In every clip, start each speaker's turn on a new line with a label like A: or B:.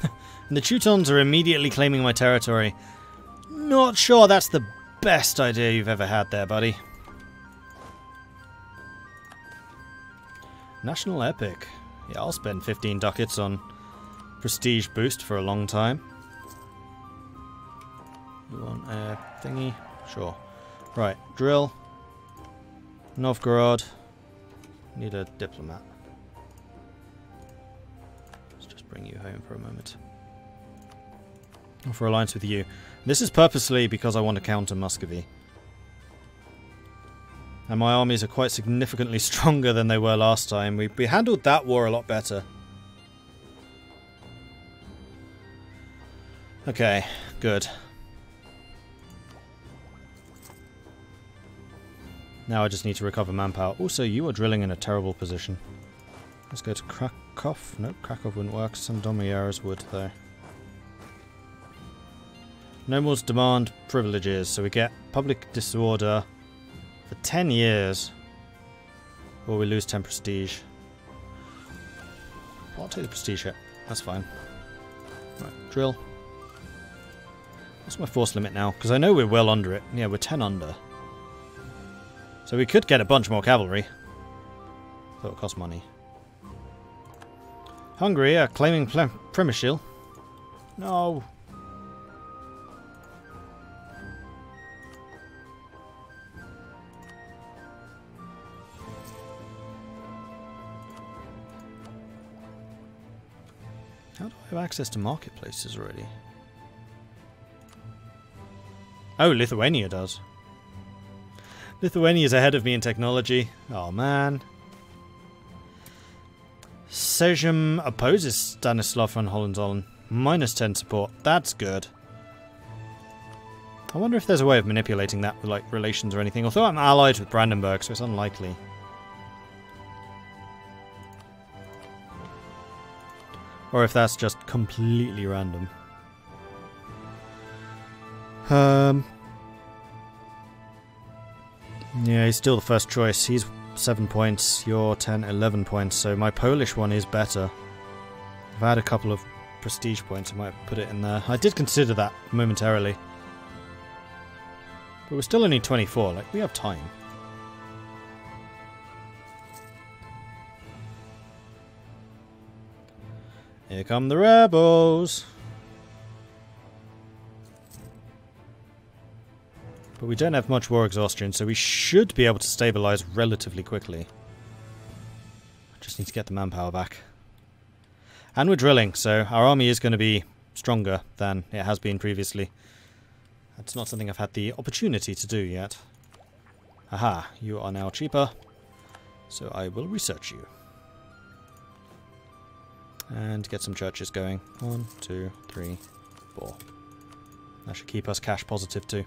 A: And the Teutons are immediately claiming my territory. Not sure that's the best idea you've ever had there, buddy. National Epic. Yeah, I'll spend 15 ducats on prestige boost for a long time. You want a thingy? Sure. Right, drill. Novgorod. Need a diplomat. Let's just bring you home for a moment. For alliance with you. This is purposely because I want to counter Muscovy. And my armies are quite significantly stronger than they were last time. We handled that war a lot better. Okay, good. Now I just need to recover manpower. Also, you are drilling in a terrible position. Let's go to Krakow. Nope, Krakow wouldn't work. Sandomierz would, though. Nobles demand privileges, so we get public disorder for 10 years. Or we lose 10 prestige. I'll take the prestige hit. That's fine. Right, drill. What's my force limit now? Because I know we're well under it. Yeah, we're 10 under. So we could get a bunch more cavalry. Though it costs money. Hungary are claiming Premiership. No. How do I have access to marketplaces already? Oh, Lithuania does. Lithuania's ahead of me in technology. Oh man. Sejm opposes Stanislav von Hohenzollern. -10 support. That's good. I wonder if there's a way of manipulating that with like relations or anything. Although I'm allied with Brandenburg, so it's unlikely. Or if that's just completely random. Yeah, he's still the first choice. He's 7 points, you're 10, 11 points, so my Polish one is better. If I had a couple of prestige points, I might put it in there. I did consider that momentarily. But we're still only 24, like, we have time. Here come the rebels! But we don't have much war exhaustion, so we should be able to stabilize relatively quickly. Just need to get the manpower back. And we're drilling, so our army is going to be stronger than it has been previously. That's not something I've had the opportunity to do yet. Aha, you are now cheaper, so I will research you. And get some churches going. 1, 2, 3, 4. That should keep us cash positive too.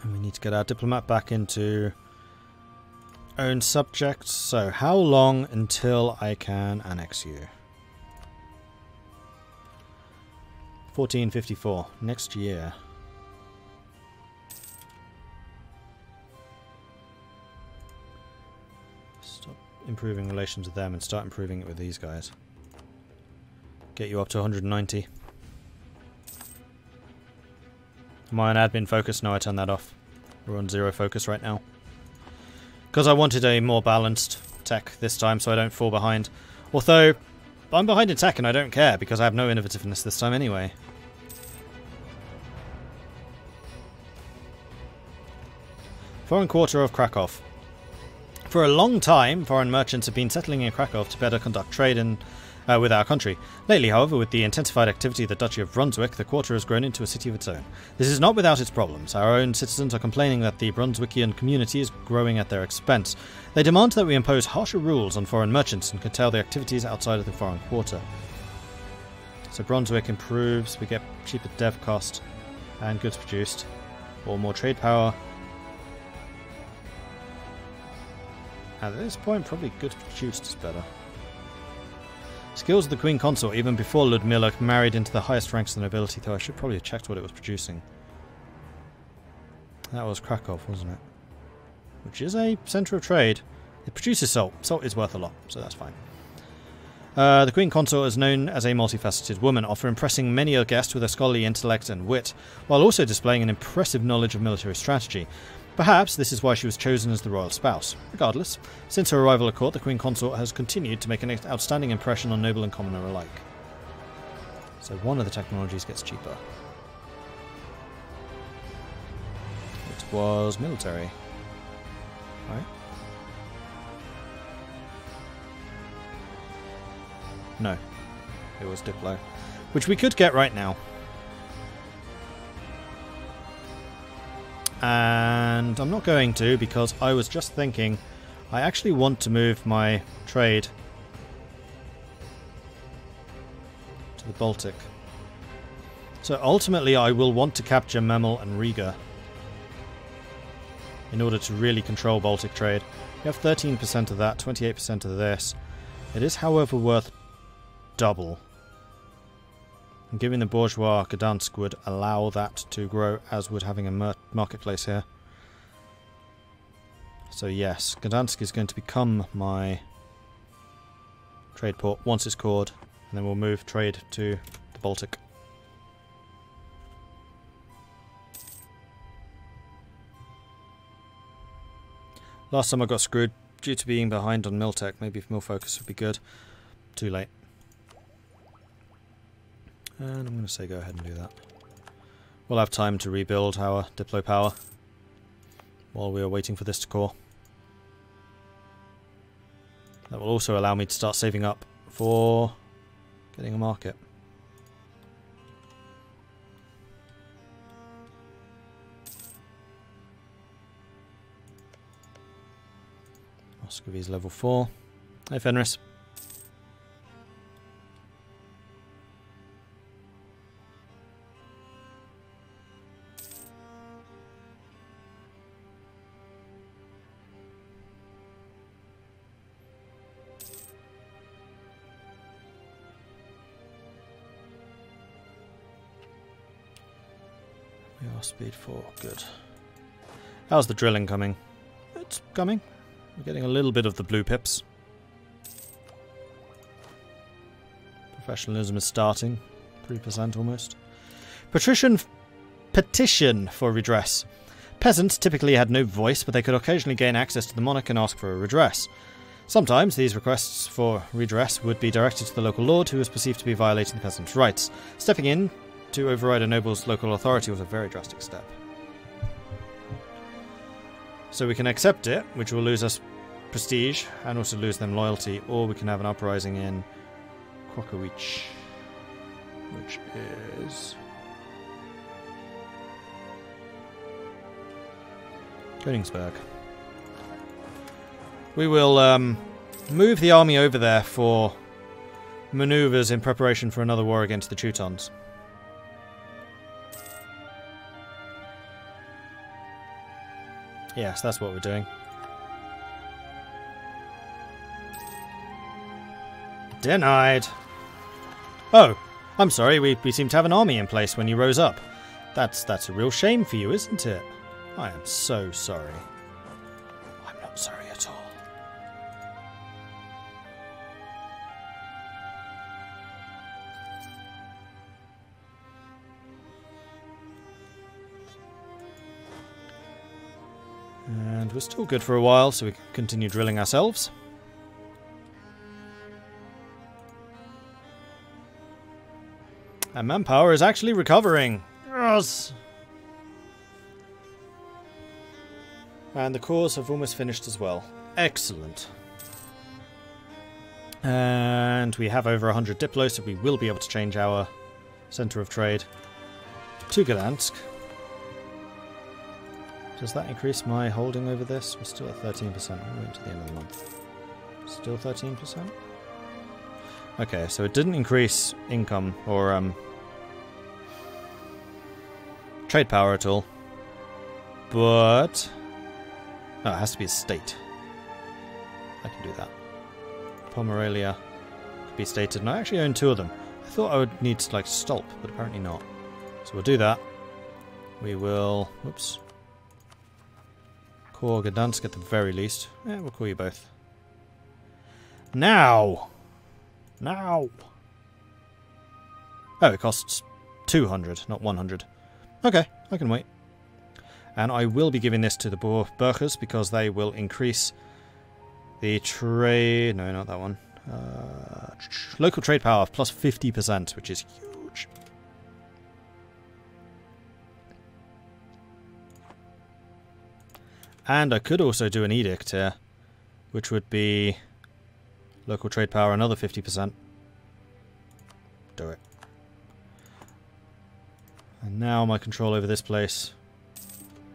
A: And we need to get our diplomat back into own subjects. So, how long until I can annex you? 1454. Next year. Stop improving relations with them and start improving it with these guys. Get you up to 190. Am I on admin focus? No, I turned that off. We're on 0 focus right now. Because I wanted a more balanced tech this time so I don't fall behind. Although, I'm behind in tech and I don't care because I have no innovativeness this time anyway. Foreign quarter of Krakow. For a long time, foreign merchants have been settling in Krakow to better conduct trade with our country. Lately, however, with the intensified activity of the Duchy of Brunswick, the quarter has grown into a city of its own. This is not without its problems. Our own citizens are complaining that the Brunswickian community is growing at their expense. They demand that we impose harsher rules on foreign merchants and curtail the activities outside of the foreign quarter. So Brunswick improves, we get cheaper dev cost and goods produced, or more trade power. At this point, probably goods produced is better. Skills of the Queen Consort, even before Ludmilla married into the highest ranks of the nobility, though I should probably have checked what it was producing. That was Krakow, wasn't it? Which is a centre of trade. It produces salt. Salt is worth a lot, so that's fine. The Queen Consort is known as a multifaceted woman, often impressing many a guest with her scholarly intellect and wit, while also displaying an impressive knowledge of military strategy. Perhaps this is why she was chosen as the royal spouse. Regardless, since her arrival at court, the Queen Consort has continued to make an outstanding impression on noble and commoner alike. So one of the technologies gets cheaper. It was military. Right? No. It was Diplo. Which we could get right now. And I'm not going to, because I was just thinking I actually want to move my trade to the Baltic. So ultimately I will want to capture Memel and Riga in order to really control Baltic trade. We have 13% of that, 28% of this. It is, however, worth double. And giving the bourgeois Gdansk would allow that to grow, as would having a marketplace here. So yes, Gdansk is going to become my trade port once it's cored, and then we'll move trade to the Baltic. Last time I got screwed due to being behind on Miltech. Maybe if Milfocus would be good. Too late. And I'm going to say go ahead and do that. We'll have time to rebuild our Diplo power while we are waiting for this to core. That will also allow me to start saving up for getting a market. Muscovy's level 4. Hey Fenris. We are speed 4, good. How's the drilling coming? It's coming. We're getting a little bit of the blue pips. Professionalism is starting. 3% almost. Petition for redress. Peasants typically had no voice, but they could occasionally gain access to the monarch and ask for a redress. Sometimes these requests for redress would be directed to the local lord, who was perceived to be violating the peasants' rights. Stepping in to override a noble's local authority was a very drastic step. So we can accept it, which will lose us prestige and also lose them loyalty, or we can have an uprising in Krokowicz, which is Königsberg. We will move the army over there for maneuvers in preparation for another war against the Teutons. Yes, that's what we're doing. Denied. Oh, I'm sorry, we seem to have an army in place when you rose up. That's a real shame for you, isn't it? I am so sorry. I'm not sorry at all. And we're still good for a while, so we can continue drilling ourselves. And manpower is actually recovering. Yes! And the cores have almost finished as well. Excellent. And we have over 100 Diplo, so we will be able to change our centre of trade to Gdansk. Does that increase my holding over this? We're still at 13%. We're waiting to the end of the month. Still 13%? Okay, so it didn't increase income or trade power at all. But oh, it has to be a state. I can do that. Pomerania could be stated, and I actually own 2 of them. I thought I would need to like Stolp, but apparently not. So we'll do that. We will. Whoops. Poor Gdansk at the very least. Yeah, we'll call you both. Now! Now! Oh, it costs 200, not 100. Okay, I can wait. And I will be giving this to the Burkers because they will increase the trade... No, not that one. Local trade power plus 50%, which is huge. And I could also do an edict here, which would be local trade power another 50%. Do it. And now my control over this place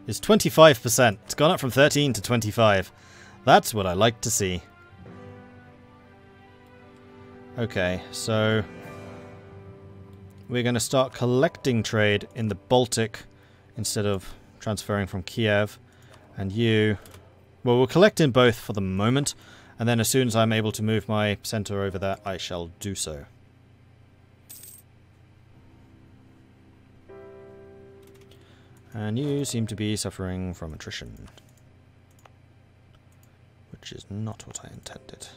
A: is 25%. It's gone up from 13 to 25. That's what I like to see. Okay, so we're going to start collecting trade in the Baltic instead of transferring from Kiev. And you... Well, we'll collect in both for the moment, and then as soon as I'm able to move my center over there, I shall do so. And you seem to be suffering from attrition, which is not what I intended.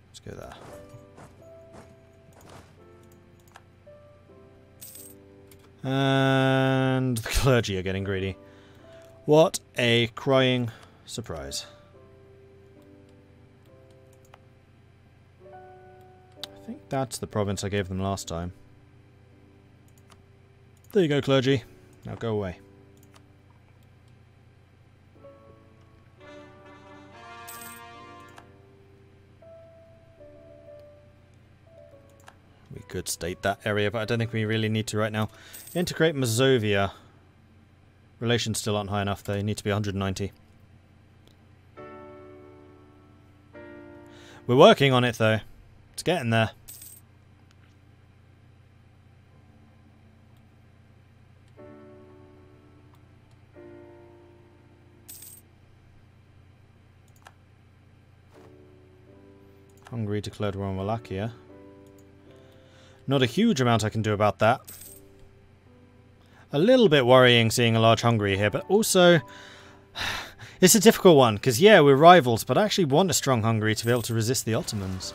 A: Let's go there. And the clergy are getting greedy. What a crying surprise. I think that's the province I gave them last time. There you go, clergy. Now go away. We could state that area, but I don't think we really need to right now. Integrate Mazovia. Relations still aren't high enough. They need to be 190. We're working on it, though. It's getting there. Hungary declared war on Wallachia. Not a huge amount I can do about that. A little bit worrying seeing a large Hungary here, but also it's a difficult one because yeah, we're rivals, but I actually want a strong Hungary to be able to resist the Ottomans.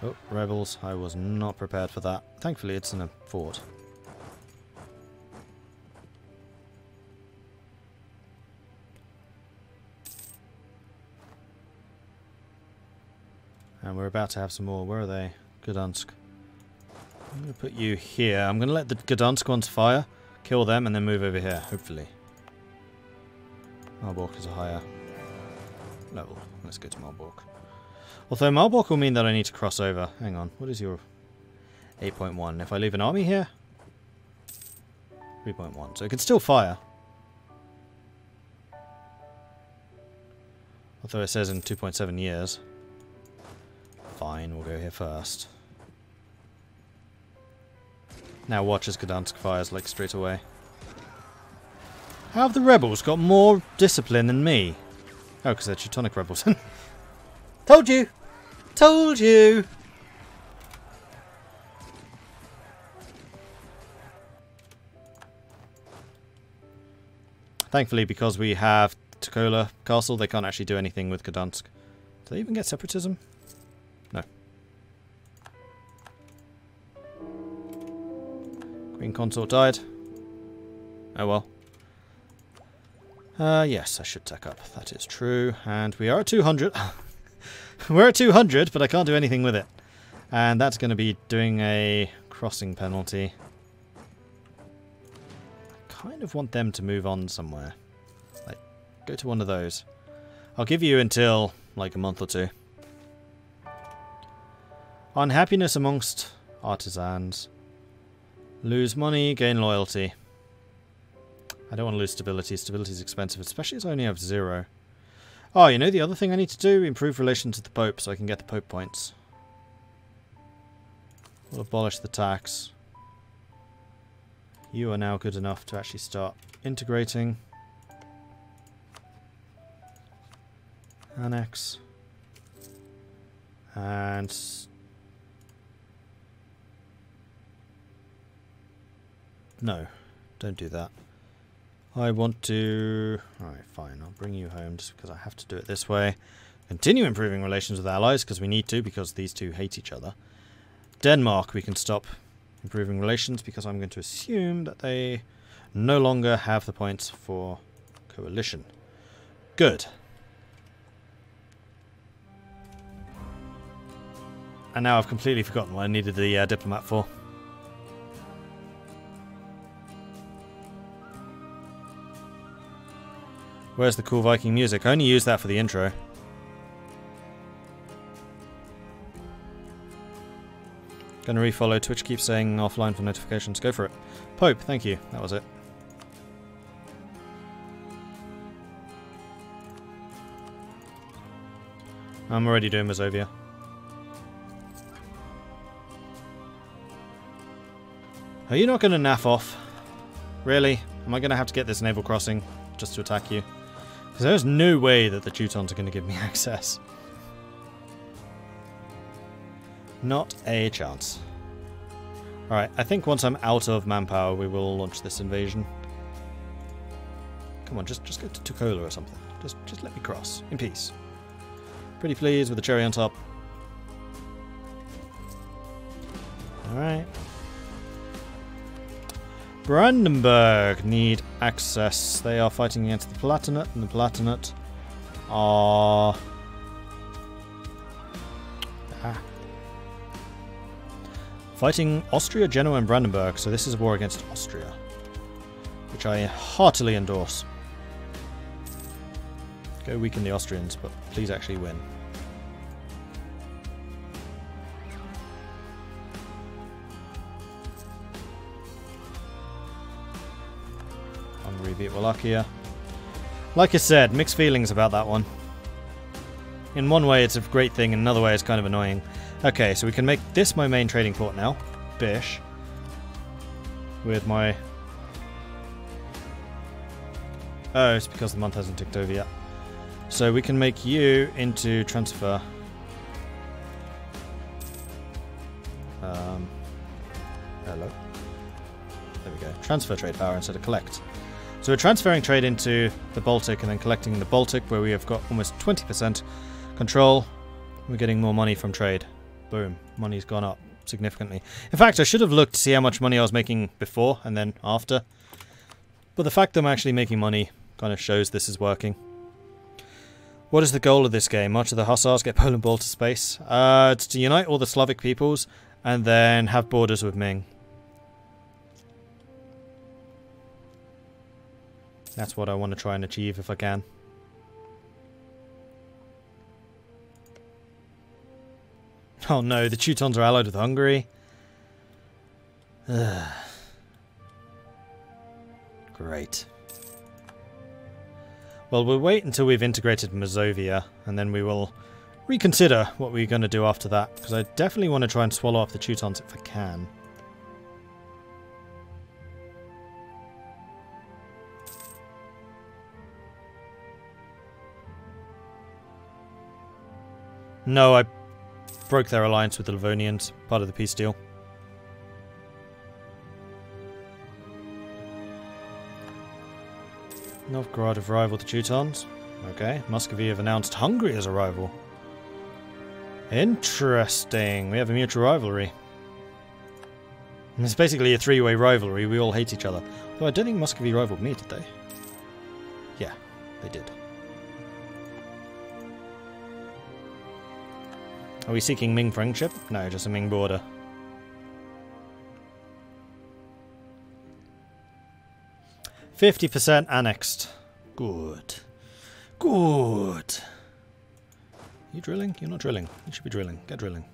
A: Oh, rebels! I was not prepared for that. Thankfully, it's in a fort. And we're about to have some more. Where are they? Gdansk. I'm going to put you here. I'm going to let the Gdansk ones fire, kill them, and then move over here, hopefully. Marburg is a higher level. Let's go to Marburg. Although Marburg will mean that I need to cross over. Hang on. What is your 8.1? If I leave an army here? 3.1. So it can still fire. Although it says in 2.7 years. Fine, we'll go here first. Now watch as Gdansk fires like straight away. How have the rebels got more discipline than me? Oh, because they're Teutonic rebels. Told you! Told you! Thankfully, because we have Tukola Castle, they can't actually do anything with Gdansk. Do they even get separatism? No. Queen Consort died. Oh well. Yes, I should tech up. That is true. And we are at 200. We're at 200, but I can't do anything with it. And that's going to be doing a crossing penalty. I kind of want them to move on somewhere. Like, go to one of those. I'll give you until, like, a month or two. Unhappiness amongst artisans. Lose money, gain loyalty. I don't want to lose stability. Stability is expensive, especially as I only have 0. Oh, you know the other thing I need to do? Improve relations with the Pope so I can get the Pope points. We'll abolish the tax. You are now good enough to actually start integrating. Annex. And... no, don't do that. I want to... Alright, fine. I'll bring you home just because I have to do it this way. Continue improving relations with allies because we need to, because these two hate each other. Denmark, we can stop improving relations because I'm going to assume that they no longer have the points for coalition. Good. And now I've completely forgotten what I needed the diplomat for. Where's the cool Viking music? I only use that for the intro. Gonna refollow. Twitch keeps saying offline for notifications. Go for it. Pope, thank you. That was it. I'm already doing Mazovia. Are you not gonna naff off? Really? Am I gonna have to get this naval crossing just to attack you? Because there's no way that the Teutons are gonna give me access. Not a chance. Alright, I think once I'm out of manpower, we will launch this invasion. Come on, just go to Tukola or something. Just let me cross, in peace. Pretty pleased with the cherry on top. Alright. Brandenburg need access. They are fighting against the Palatinate, and the Palatinate are... fighting Austria, Genoa and Brandenburg, so this is a war against Austria, which I heartily endorse. Go weaken the Austrians, but please actually win. Hungary beat Wallachia. Like I said, mixed feelings about that one. In one way it's a great thing, in another way it's kind of annoying. Okay, so we can make this my main trading port now. Bish. With my... Oh, it's because the month hasn't ticked over yet. So we can make you into transfer. Hello. There we go. Transfer trade power instead of collect. So we're transferring trade into the Baltic and then collecting in the Baltic, where we have got almost 20% control. We're getting more money from trade. Boom. Money's gone up significantly. In fact, I should have looked to see how much money I was making before and then after. But the fact that I'm actually making money kind of shows this is working. What is the goal of this game? March of the Hussars, get Poland ball to space. It's to unite all the Slavic peoples and then have borders with Ming. That's what I want to try and achieve if I can. Oh no, the Teutons are allied with Hungary. Ugh. Great. Well, we'll wait until we've integrated Mazovia, and then we will reconsider what we're going to do after that, because I definitely want to try and swallow up the Teutons if I can. No, I broke their alliance with the Livonians, part of the peace deal. Novgorod have rivaled the Teutons. Okay, Muscovy have announced Hungary as a rival. Interesting, we have a mutual rivalry. It's basically a three-way rivalry, we all hate each other. Though I don't think Muscovy rivaled me, did they? Yeah, they did. Are we seeking Ming friendship? No, just a Ming border. %50 annexed. Good. Good. You drilling? You're not drilling. You should be drilling. Get drilling.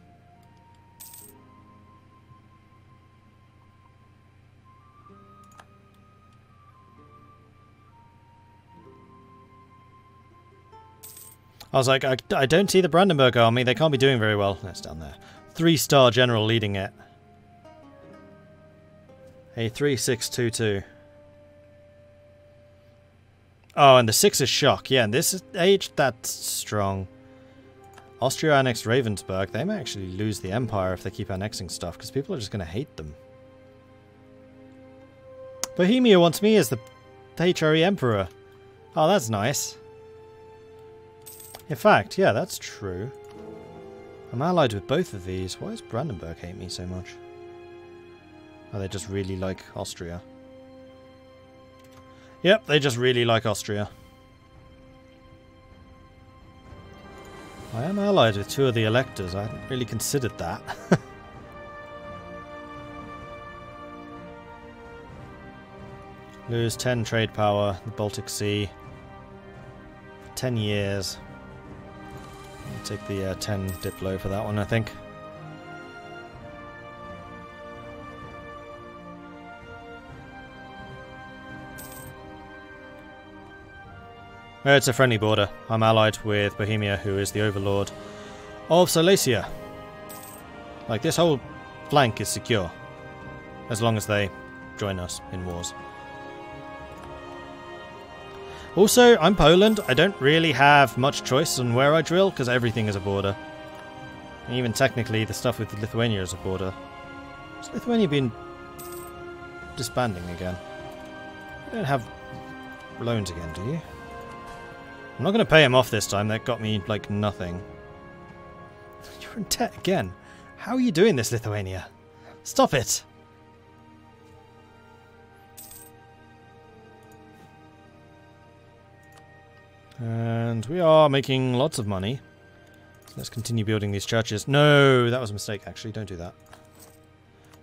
A: I was like, I don't see the Brandenburg army. They can't be doing very well. That's down there. 3-star general leading it. A 3622. Oh, and the 6 is shock. Yeah, and this is age that's strong. Austria annexed Ravensburg. They may actually lose the empire if they keep annexing stuff, because people are just going to hate them. Bohemia wants me as the HRE Emperor. Oh, that's nice. In fact, yeah, that's true. I'm allied with both of these. Why does Brandenburg hate me so much? Oh, they just really like Austria. Yep, they just really like Austria. I am allied with 2 of the electors. I hadn't really considered that. Lose 10 trade power, the Baltic Sea. 10 years. I'll take the 10 Diplo for that one, I think. It's a friendly border. I'm allied with Bohemia, who is the overlord of Silesia. Like, this whole flank is secure. As long as they join us in wars. Also, I'm Poland. I don't really have much choice on where I drill, because everything is a border. And even technically, the stuff with Lithuania is a border. Has Lithuania been disbanding again? You don't have loans again, do you? I'm not going to pay him off this time. That got me, like, nothing. You're in debt again. How are you doing this, Lithuania? Stop it! And we are making lots of money. So let's continue building these churches. No, that was a mistake, actually. Don't do that.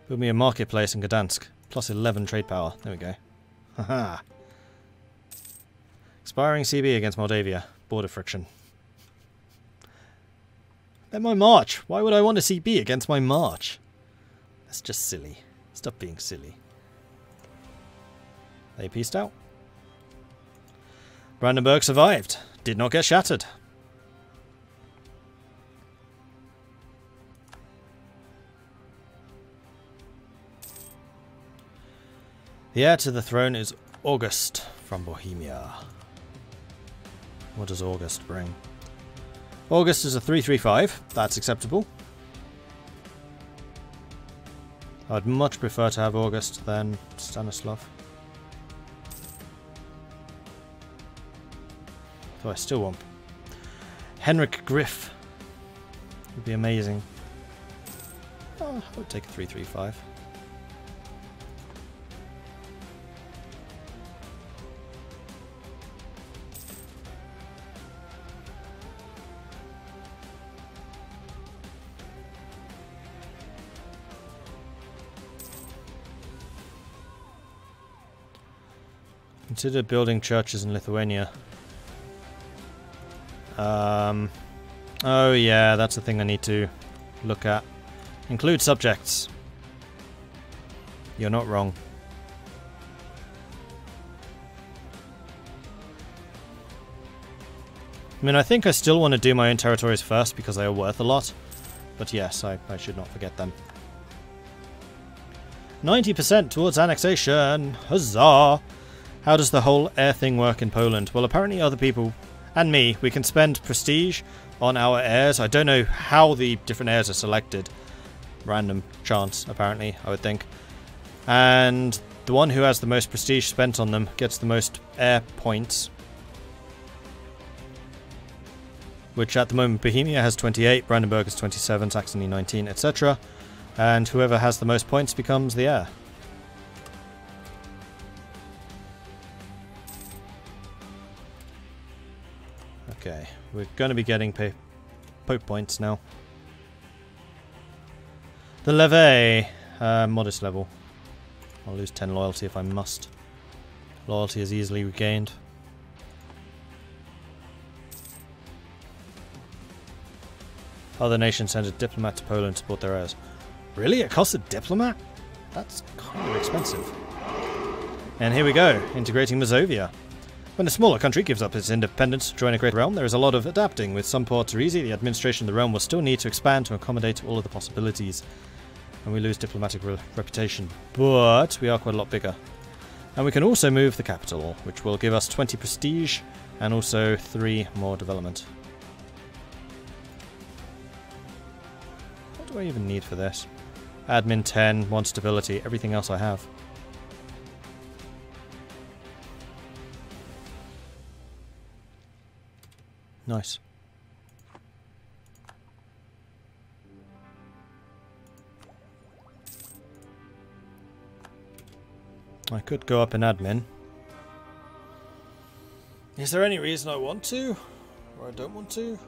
A: Build me a marketplace in Gdansk. Plus 11 trade power. There we go. Haha. Expiring CB against Moldavia. Border friction. Then my march. Why would I want a CB against my march? That's just silly. Stop being silly. They peaced out. Brandenburg survived. Did not get shattered. The heir to the throne is August from Bohemia. What does August bring? August is a 335. That's acceptable. I'd much prefer to have August than Stanislav. Though I still want Henrik Griff. Would be amazing. Oh, I would take a 335. Consider building churches in Lithuania. Oh yeah, that's the thing I need to look at. Include subjects. You're not wrong. I mean, I think I still want to do my own territories first because they are worth a lot. But yes, I should not forget them. 90% towards annexation! Huzzah! How does the whole heir thing work in Poland? Well, apparently other people, and me, we can spend prestige on our heirs. I don't know how the different heirs are selected. Random chance, apparently, I would think. And the one who has the most prestige spent on them gets the most heir points. Which at the moment Bohemia has 28, Brandenburg has 27, Saxony 19, etc. And whoever has the most points becomes the heir. Okay, we're going to be getting Pope points now. The levy, modest level. I'll lose 10 loyalty if I must. Loyalty is easily regained. Other nations send a diplomat to Poland to support their heirs. Really? It costs a diplomat? That's kind of expensive. And here we go, integrating Mazovia. When a smaller country gives up its independence to join a great realm, there is a lot of adapting. With some parts are easy, the administration of the realm will still need to expand to accommodate all of the possibilities. And we lose diplomatic reputation. But we are quite a lot bigger. And we can also move the capital, which will give us 20 prestige and also 3 more development. What do I even need for this? Admin 10, 1 stability, everything else I have. Nice. I could go up in admin. Is there any reason I want to? Or I don't want to? You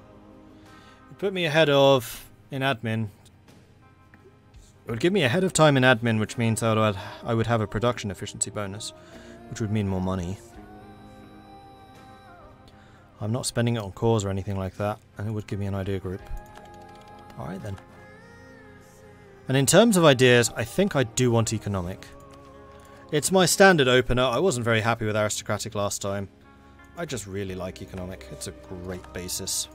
A: put me ahead of in admin. It would give me ahead of time in admin, which means I would have a production efficiency bonus, which would mean more money. I'm not spending it on cores or anything like that, and it would give me an idea group. Alright then. And in terms of ideas, I think I do want economic. It's my standard opener. I wasn't very happy with aristocratic last time. I just really like economic. It's a great basis.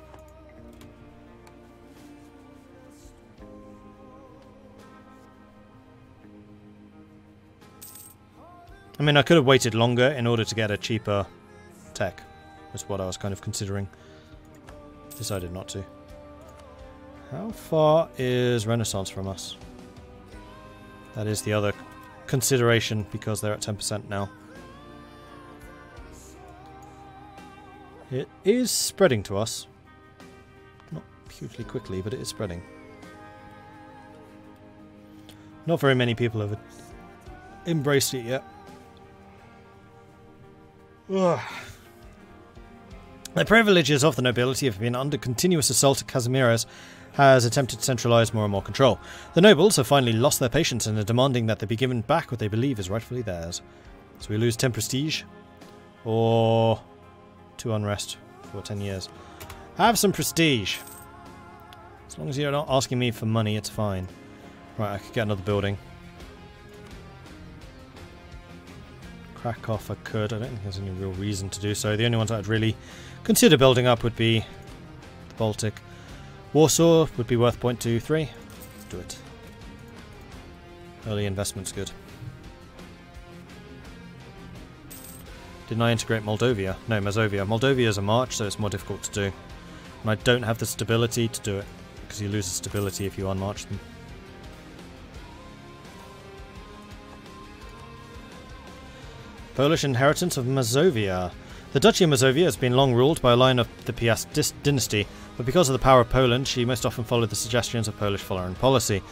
A: I mean, I could have waited longer in order to get a cheaper tech. That's what I was kind of considering. Decided not to. How far is Renaissance from us? That is the other consideration, because they're at 10% now. It is spreading to us. Not hugely quickly, but it is spreading. Not very many people have embraced it yet. Ugh. The privileges of the nobility have been under continuous assault. Casimiras has attempted to centralise more and more control. The nobles have finally lost their patience and are demanding that they be given back what they believe is rightfully theirs. So we lose 10 prestige, or 2 unrest for 10 years. Have some prestige. As long as you're not asking me for money, it's fine. Right, I could get another building. Krakow I could. I don't think there's any real reason to do so. The only ones I'd really consider building up would be the Baltic. Warsaw would be worth 0.23. Do it. Early investment's good. Didn't I integrate Moldavia? No, Mazovia. Moldavia's a march, so it's more difficult to do. And I don't have the stability to do it, because you lose the stability if you unmarch them. Polish inheritance of Mazovia. The Duchy of Mazovia has been long ruled by a line of the Piast dynasty, but because of the power of Poland, she most often followed the suggestions of Polish foreign policy.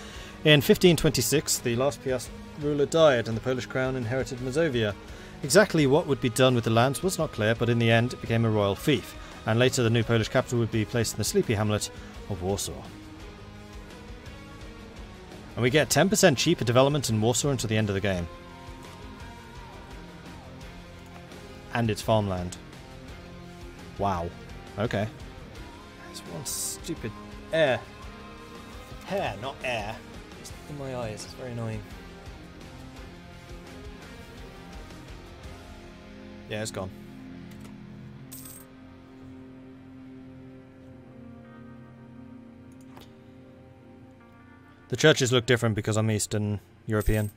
A: In 1526, the last Piast ruler died, and the Polish crown inherited Mazovia. Exactly what would be done with the lands was not clear, but in the end it became a royal fief, and later the new Polish capital would be placed in the sleepy hamlet of Warsaw. And we get 10% cheaper development in Warsaw until the end of the game. And it's farmland. Wow. Okay. There's one stupid hair, not air. It's in my eyes. It's very annoying. Yeah, it's gone. The churches look different because I'm Eastern European.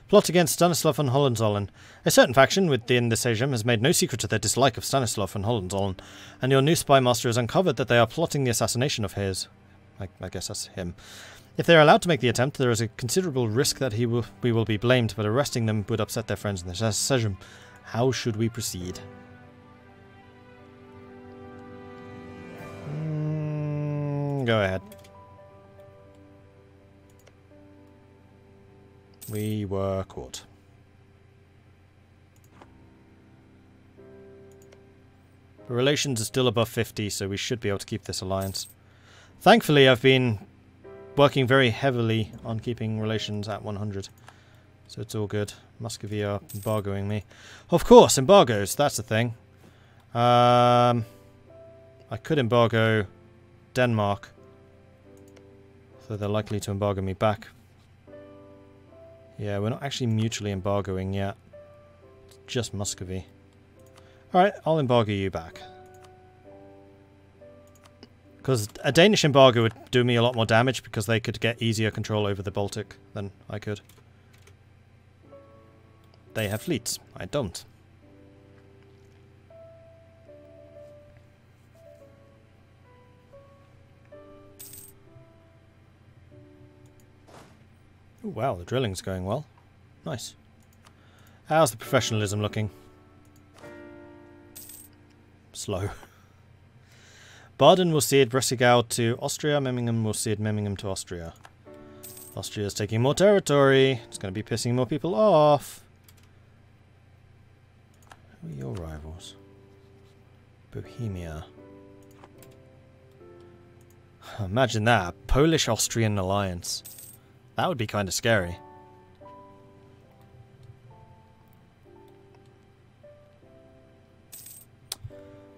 A: Plot against Stanislav von Hohenzollern. A certain faction within the Sejm has made no secret of their dislike of Stanislav von Hohenzollern, and your new spy master has uncovered that they are plotting the assassination of his. I guess that's him. If they are allowed to make the attempt, there is a considerable risk that we will be blamed, but arresting them would upset their friends in the Sejm. How should we proceed? Go ahead. We were caught. The relations are still above 50, so we should be able to keep this alliance. Thankfully, I've been working very heavily on keeping relations at 100. So it's all good. Muscovy are embargoing me. Of course, embargoes, that's the thing. I could embargo Denmark. So they're likely to embargo me back. Yeah, we're not actually mutually embargoing yet. It's just Muscovy. Alright, I'll embargo you back. Because a Danish embargo would do me a lot more damage because they could get easier control over the Baltic than I could. They have fleets. I don't. Ooh, wow, the drilling's going well. Nice. How's the professionalism looking? slow. Baden will cede Breslau to Austria. Memmingen will cede Memmingen to Austria. Austria's taking more territory. It's going to be pissing more people off. Who are your rivals? Bohemia. Imagine that. A Polish-Austrian alliance. That would be kind of scary.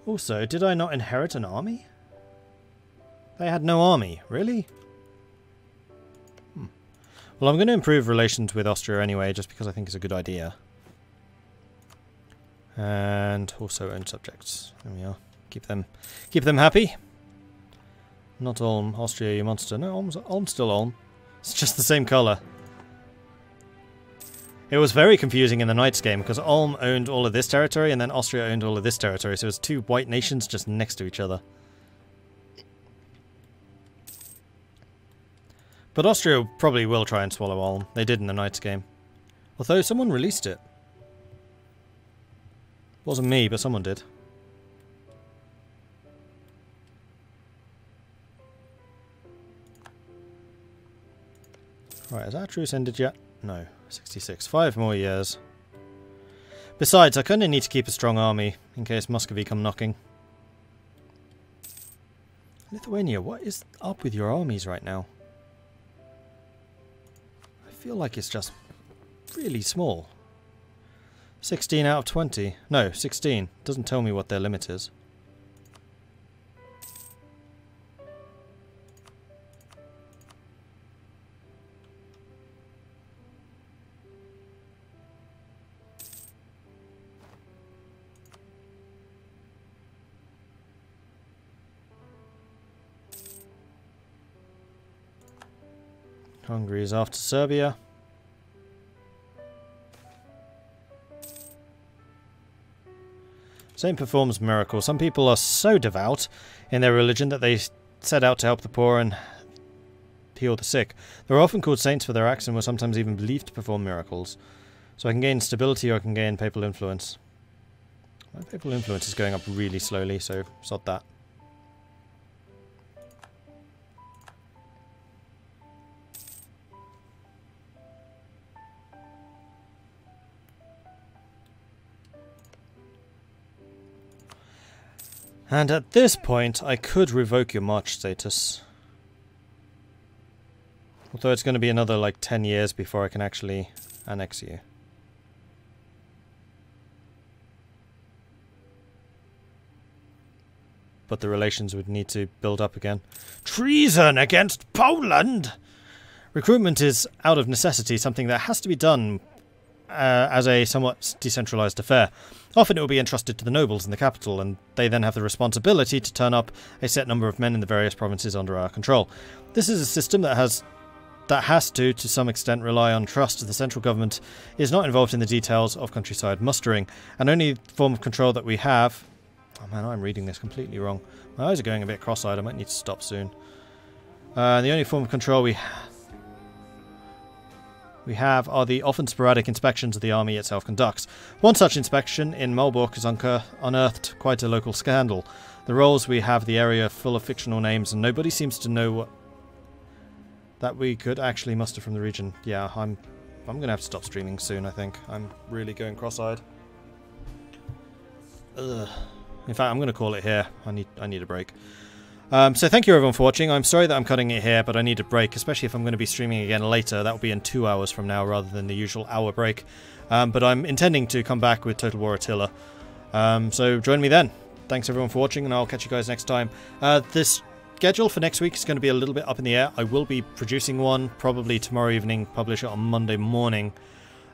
A: Also, did I not inherit an army? They had no army. Really? Well, I'm going to improve relations with Austria anyway, just because I think it's a good idea. And also own subjects. There we are. Keep them happy. Not Ulm. Austria, you monster. No, Ulm's still Ulm. It's just the same colour. It was very confusing in the Knights game, because Ulm owned all of this territory, and then Austria owned all of this territory, so it was two white nations just next to each other. But Austria probably will try and swallow Ulm. They did in the Knights game. Although someone released it. Wasn't me, but someone did. Right, has our truce ended yet? No. 66. 5 more years. Besides, I kind of need to keep a strong army in case Muscovy come knocking. Lithuania, what is up with your armies right now? I feel like it's just really small. 16 out of 20. No, 16. Doesn't tell me what their limit is. Hungary is after Serbia. Saint performs miracles. Some people are so devout in their religion that they set out to help the poor and heal the sick. They're often called saints for their acts and were sometimes even believed to perform miracles. So I can gain stability or I can gain papal influence. My papal influence is going up really slowly, so sod that. And at this point, I could revoke your March status. Although it's going to be another, like, 10 years before I can actually annex you. But the relations would need to build up again. Treason against Poland! Recruitment is, out of necessity, something that has to be done as a somewhat decentralized affair. Often it will be entrusted to the nobles in the capital, and they then have the responsibility to turn up a set number of men in the various provinces under our control. This is a system that has to some extent, rely on trust. The central government is not involved in the details of countryside mustering, and only form of control that we have... Oh man, I'm reading this completely wrong. My eyes are going a bit cross-eyed, I might need to stop soon. The only form of control we have are the often sporadic inspections the army itself conducts. One such inspection in Malbork has unearthed quite a local scandal. The rolls we have the area full of fictional names, and nobody seems to know what that we could actually muster from the region. Yeah, I'm going to have to stop streaming soon, I think. I'm really going cross-eyed. Ugh. In fact, I'm going to call it here. I need a break. So thank you everyone for watching. I'm sorry that I'm cutting it here, but I need a break, especially if I'm going to be streaming again later. That will be in 2 hours from now rather than the usual hour break. But I'm intending to come back with Total War Attila. So join me then. Thanks everyone for watching, and I'll catch you guys next time. This schedule for next week is going to be a little bit up in the air. I will be producing one, probably tomorrow evening, publish it on Monday morning.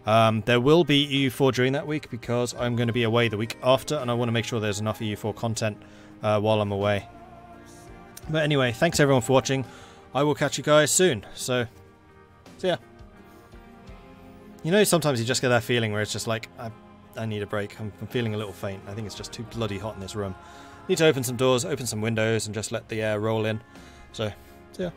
A: There will be EU4 during that week, because I'm going to be away the week after, and I want to make sure there's enough EU4 content while I'm away. But anyway, thanks everyone for watching. I will catch you guys soon. So yeah. You know, sometimes you just get that feeling where it's just like, I need a break. I'm feeling a little faint. I think it's just too bloody hot in this room. Need to open some doors, open some windows, and just let the air roll in. So yeah.